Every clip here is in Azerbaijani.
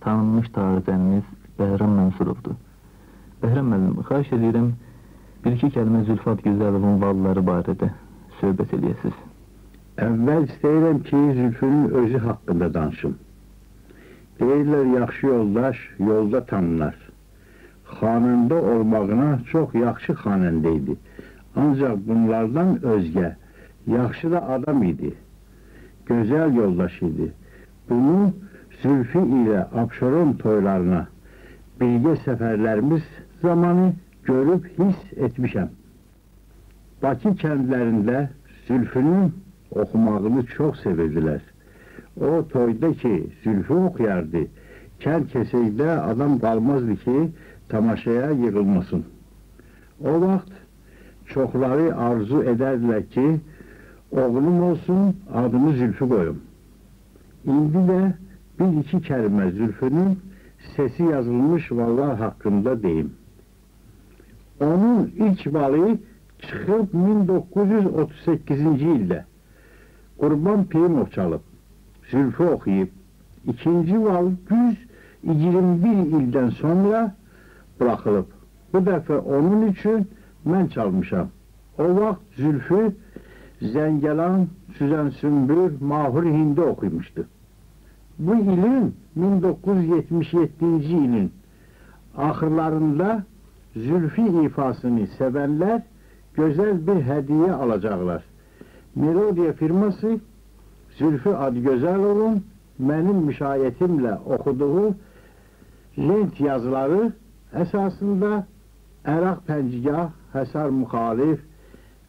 Tanınmış tarixçimiz Bəhram Mənsurovdur. Bəhram müəllim, xahiş edirəm, bir-iki kəlmə Zülfat Gözəlovun valları barədə söhbət edəsiniz. Əvvəl istəyirəm ki, Zülfünün özü haqqında danışım. Deyirlər, yaxşı yoldaş yolda tanınar. Xanəndə olmağına çox yaxşı xanəndə idi. Ancaq bunlardan özgə yaxşı da adam idi. Gözəl yoldaş idi. Bunu Zülfü ilə Abşeron toylarına birgə səfərlərimiz zamanı görüb hiss etmişəm. Bakı kəndlərində Zülfünün oxumağını çox sevirdilər. O toyda ki, Zülfü oxuyardı, kənd kesəkdə adam qalmazdı ki, tamaşaya yığılmasın. O vaxt çoxları arzu edərdilər ki, oğlum olsun, adını Zülfü qoyum. İndi də bir-iki kəlmə Zülfünün sesi yazılmış vallar haqqında deyim. Onun ilk valı çıxıb 1938-ci ildə Qurban Pirimov çalıb, Zülfü oxuyub. İkinci val 121 ildən sonra bıraxılıb. Bu dəfə onun üçün mən çalmışam. O vaxt Zülfü Zəngelan, Süzən Sümbül, Mahur Hindi oxuymuşdu. Bu ilin 1977-ci ilin axırlarında Zülfü ifasını sevənlər gözəl bir hədiyyə alacaqlar. Melodiya firması Zülfü Adıgözəlovun mənim müşayiətimlə oxuduğu lent yazıları əsasında Əraq Pəncigah, Həsar Müxalif,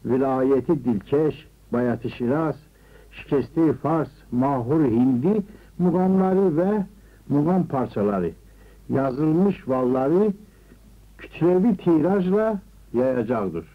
Vilayeti Dilkeş, Bayatı Şiraz, Şikesti Fars, Mahur Hindi muğamları və muğam parçaları yazılmış valları kütləvi tirajla yayacaqdır.